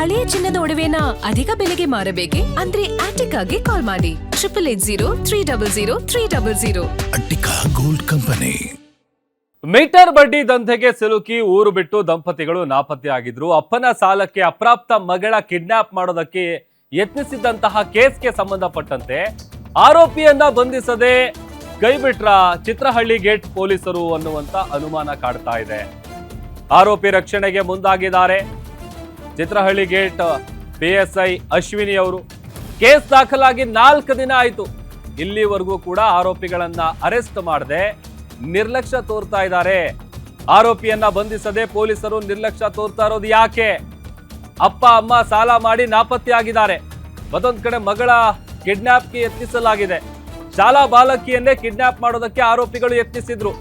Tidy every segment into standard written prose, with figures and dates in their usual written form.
ಹಳೆಯ ಚಿನ್ನದ ಒಡವೆನ ಅಧಿಕ ಬೆಲೆಗೆ ಮಾರಬೇಕೆ? ಅಂದ್ರೆ ಆಟಿಕಾಗೆ ಕಾಲ್ ಮಾಡಿ 8880 ಅಟ್ಟಿಕಾ ಗೋಲ್ಡ್ ಕಂಪನಿ. ಮೀಟರ್ ಬಡ್ಡಿ ದಂಧೆಗೆ ಸಿಲುಕಿ ಊರು ಬಿಟ್ಟು ದಂಪತಿಗಳು ನಾಪತ್ತೆಯಾಗಿದ್ರು. ಅಪ್ಪನ ಸಾಲಕ್ಕೆ ಅಪ್ರಾಪ್ತ ಮಗಳ ಕಿಡ್ನಾಪ್ ಮಾಡೋದಕ್ಕೆ ಯತ್ನಿಸಿದಂತಹ ಕೇಸ್ಗೆ ಸಂಬಂಧಪಟ್ಟಂತೆ ಆರೋಪಿಯನ್ನ ಬಂಧಿಸದೆ ಕೈಬಿಟ್ರ ಚಿತ್ರಹಳ್ಳಿ ಗೇಟ್ ಪೊಲೀಸರು ಅನ್ನುವಂತ ಅನುಮಾನ ಕಾಡ್ತಾ ಇದೆ. ಆರೋಪಿ ರಕ್ಷಣೆಗೆ ಮುಂದಾಗಿದ್ದಾರೆ ಚಿತ್ರಹಳ್ಳಿ ಗೇಟ್ PSI ಅಶ್ವಿನಿ ಅವರು. ಕೇಸ್ ದಾಖಲಾಗಿ 4 ದಿನ ಆಯ್ತು. ಇಲ್ಲಿವರೆಗೂ ಕೂಡ ಆರೋಪಿಗಳನ್ನ ಅರೆಸ್ಟ್ ಮಾಡದೆ ನಿರ್ಲಕ್ಷ್ಯ ತೋರ್ತಾ ಇದ್ದಾರೆ. ಆರೋಪಿಯನ್ನ ಬಂಧಿಸದೆ ಪೊಲೀಸರು ನಿರ್ಲಕ್ಷ್ಯ ತೋರ್ತಾ ಇರೋದು ಯಾಕೆ? ಅಪ್ಪ ಅಮ್ಮ ಸಾಲ ಮಾಡಿ ನಾಪತ್ತೆಯಾಗಿದ್ದಾರೆ. ಮತ್ತೊಂದ್ ಕಡೆ ಮಗಳ ಕಿಡ್ನಾಪ್ಗೆ ಯತ್ನಿಸಲಾಗಿದೆ. ಶಾಲಾ ಬಾಲಕಿಯನ್ನೇ ಕಿಡ್ನಾಪ್ ಮಾಡೋದಕ್ಕೆ ಆರೋಪಿಗಳು ಯತ್ನಿಸಿದ್ರು.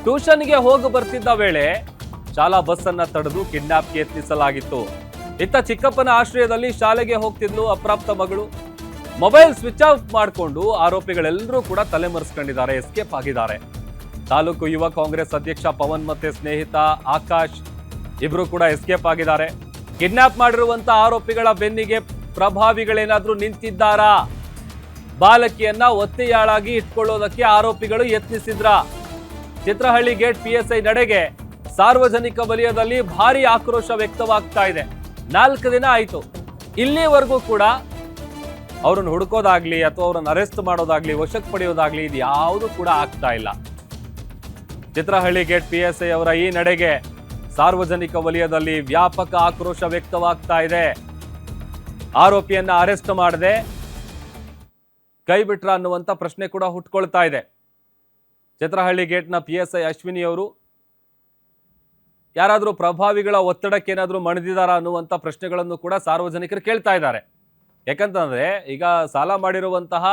ಟ್ಯೂಷನ್ಗೆ ಹೋಗಿ ಬರ್ತಿದ್ದ ವೇಳೆ ಶಾಲಾ ಬಸ್ ಅನ್ನ ತಡೆದು ಕಿಡ್ನಾಪ್ಗೆ ಯತ್ನಿಸಲಾಗಿತ್ತು. ಇತ್ತ ಚಿಕ್ಕಪ್ಪನ ಆಶ್ರಯದಲ್ಲಿ ಶಾಲೆಗೆ ಹೋಗ್ತಿದ್ಲು ಅಪ್ರಾಪ್ತ ಮಗಳು. ಮೊಬೈಲ್ ಸ್ವಿಚ್ ಆಫ್ ಮಾಡಿಕೊಂಡು ಆರೋಪಿಗಳೆಲ್ಲರೂ ಕೂಡ ತಲೆಮರೆಸ್ಕೊಂಡಿದ್ದಾರೆ, ಎಸ್ಕೇಪ್ ಆಗಿದ್ದಾರೆ. ತಾಲೂಕು ಯುವ ಕಾಂಗ್ರೆಸ್ ಅಧ್ಯಕ್ಷ ಪವನ್ ಮತ್ತೆ ಸ್ನೇಹಿತ ಆಕಾಶ್ ಇಬ್ರು ಕೂಡ ಎಸ್ಕೇಪ್ ಆಗಿದ್ದಾರೆ. ಕಿಡ್ನಾಪ್ ಮಾಡಿರುವಂತ ಆರೋಪಿಗಳ ಬೆನ್ನಿಗೆ ಪ್ರಭಾವಿಗಳೇನಾದ್ರೂ ನಿಂತಿದ್ದಾರಾ? ಬಾಲಕಿಯನ್ನ ಒತ್ತೆಯಾಳಾಗಿ ಇಟ್ಕೊಳ್ಳೋದಕ್ಕೆ ಆರೋಪಿಗಳು ಯತ್ನಿಸಿದ್ರ? ಚಿತ್ರಹಳ್ಳಿ ಗೇಟ್ PSI ನಡೆಗೆ ಸಾರ್ವಜನಿಕ ವಲಯದಲ್ಲಿ ಭಾರಿ ಆಕ್ರೋಶ ವ್ಯಕ್ತವಾಗ್ತಾ ಇದೆ. 4 ದಿನ ಆಯ್ತು. ಇಲ್ಲಿವರೆಗೂ ಕೂಡ ಅವ್ರನ್ನ ಹುಡುಕೋದಾಗ್ಲಿ ಅಥವಾ ಅವ್ರನ್ನ ಅರೆಸ್ಟ್ ಮಾಡೋದಾಗ್ಲಿ ವಶಕ್ಕೆ ಪಡೆಯೋದಾಗ್ಲಿ ಇದು ಯಾವುದು ಕೂಡ ಆಗ್ತಾ ಇಲ್ಲ. ಚಿತ್ರಹಳ್ಳಿ ಗೇಟ್ PSI ಅವರ ಈ ನಡೆಗೆ ಸಾರ್ವಜನಿಕ ವಲಯದಲ್ಲಿ ವ್ಯಾಪಕ ಆಕ್ರೋಶ ವ್ಯಕ್ತವಾಗ್ತಾ ಇದೆ. ಆರೋಪಿಯನ್ನ ಅರೆಸ್ಟ್ ಮಾಡದೆ ಕೈ ಬಿಟ್ರ ಅನ್ನುವಂಥ ಪ್ರಶ್ನೆ ಕೂಡ ಹುಟ್ಕೊಳ್ತಾ ಇದೆ. ಚಿತ್ರಹಳ್ಳಿ ಗೇಟ್ನ PSI ಅಶ್ವಿನಿ ಅವರು ಯಾರಾದರೂ ಪ್ರಭಾವಿಗಳ ಒತ್ತಡಕ್ಕೆ ಏನಾದರೂ ಮಣಿದಿದ್ದಾರಾ ಅನ್ನುವಂಥ ಪ್ರಶ್ನೆಗಳನ್ನು ಕೂಡ ಸಾರ್ವಜನಿಕರು ಕೇಳ್ತಾ ಇದ್ದಾರೆ. ಯಾಕಂತಂದ್ರೆ ಈಗ ಸಾಲ ಮಾಡಿರುವಂತಹ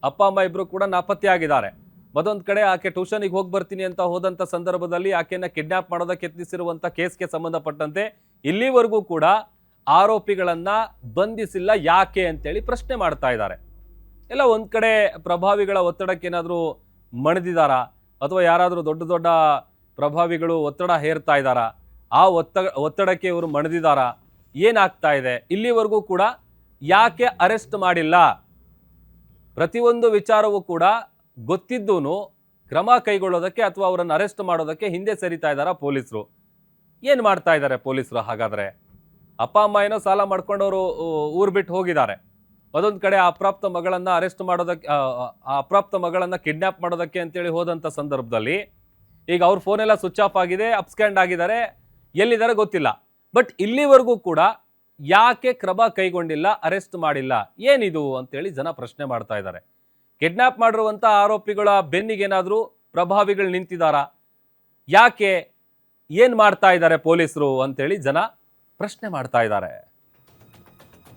ಅಪ್ಪ ಅಮ್ಮ ಇಬ್ರು ಕೂಡ ನಾಪತ್ತೆಯಾಗಿದ್ದಾರೆ. ಮತ್ತೊಂದು ಕಡೆ ಆಕೆ ಟ್ಯೂಷನ್ಗೆ ಹೋಗಿ ಬರ್ತೀನಿ ಅಂತ ಹೋದಂಥ ಸಂದರ್ಭದಲ್ಲಿ ಆಕೆಯನ್ನ ಕಿಡ್ನಾಪ್ ಮಾಡೋದಕ್ಕೆ ಯತ್ನಿಸಿರುವಂಥ ಕೇಸ್ಗೆ ಸಂಬಂಧಪಟ್ಟಂತೆ ಇಲ್ಲಿವರೆಗೂ ಕೂಡ ಆರೋಪಿಗಳನ್ನ ಬಂಧಿಸಿಲ್ಲ ಯಾಕೆ ಅಂತೇಳಿ ಪ್ರಶ್ನೆ ಮಾಡ್ತಾ ಇದ್ದಾರೆ. ಎಲ್ಲ ಒಂದ್ ಕಡೆ ಪ್ರಭಾವಿಗಳ ಒತ್ತಡಕ್ಕೆ ಏನಾದರೂ ಮಣಿದಿದ್ದಾರಾ ಅಥವಾ ಯಾರಾದರೂ ದೊಡ್ಡ ದೊಡ್ಡ ಪ್ರಭಾವಿಗಳು ಒತ್ತಡ ಹೇರ್ತಾ ಇದ್ದಾರಾ? ಆ ಒತ್ತಡಕ್ಕೆ ಇವರು ಮಣಿದಿದ್ದಾರಾ? ಏನಾಗ್ತಾ ಇದೆ? ಇಲ್ಲಿವರೆಗೂ ಕೂಡ ಯಾಕೆ ಅರೆಸ್ಟ್ ಮಾಡಿಲ್ಲ? ಪ್ರತಿಯೊಂದು ವಿಚಾರವೂ ಕೂಡ ಗೊತ್ತಿದ್ದೂನು ಕ್ರಮ ಕೈಗೊಳ್ಳೋದಕ್ಕೆ ಅಥವಾ ಅವರನ್ನು ಅರೆಸ್ಟ್ ಮಾಡೋದಕ್ಕೆ ಹಿಂದೆ ಸರಿತಾ ಇದ್ದಾರಾ ಪೊಲೀಸರು? ಏನು ಮಾಡ್ತಾ ಇದ್ದಾರೆ ಪೊಲೀಸರು? ಹಾಗಾದ್ರೆ ಅಪ್ಪ ಅಮ್ಮ ಏನೋ ಸಾಲ ಮಾಡ್ಕೊಂಡವರು ಊರು ಬಿಟ್ಟು ಹೋಗಿದ್ದಾರೆ. ಅದೊಂದು ಕಡೆ ಅಪ್ರಾಪ್ತ ಮಗಳನ್ನ ಅರೆಸ್ಟ್ ಮಾಡೋದಕ್ಕೆ ಅಪ್ರಾಪ್ತ ಮಗಳನ್ನ ಕಿಡ್ನಾಪ್ ಮಾಡೋದಕ್ಕೆ ಅಂತೇಳಿ ಹೋದಂಥ ಸಂದರ್ಭದಲ್ಲಿ ಈಗ ಅವ್ರ ಫೋನ್ ಎಲ್ಲ ಸ್ವಿಚ್ ಆಫ್ ಆಗಿದೆ, ಅಪ್ಸ್ಕ್ಯಾಂಡ್ ಆಗಿದ್ದಾರೆ, ಎಲ್ಲಿದ್ದಾರೆ ಗೊತ್ತಿಲ್ಲ. ಬಟ್ ಇಲ್ಲಿವರೆಗೂ ಕೂಡ ಯಾಕೆ ಕ್ರಮ ಕೈಗೊಂಡಿಲ್ಲ, ಅರೆಸ್ಟ್ ಮಾಡಿಲ್ಲ? ಏನಿದು ಅಂತೇಳಿ ಜನ ಪ್ರಶ್ನೆ ಮಾಡ್ತಾ ಇದ್ದಾರೆ. ಕಿಡ್ನಾಪ್ ಮಾಡಿರುವಂಥ ಆರೋಪಿಗಳ ಬೆನ್ನಿಗೇನಾದರೂ ಪ್ರಭಾವಿಗಳು ನಿಂತಿದ್ದಾರಾ? ಯಾಕೆ? ಏನು ಮಾಡ್ತಾ ಇದ್ದಾರೆ ಪೊಲೀಸರು ಅಂತೇಳಿ ಜನ ಪ್ರಶ್ನೆ ಮಾಡ್ತಾ ಇದ್ದಾರೆ.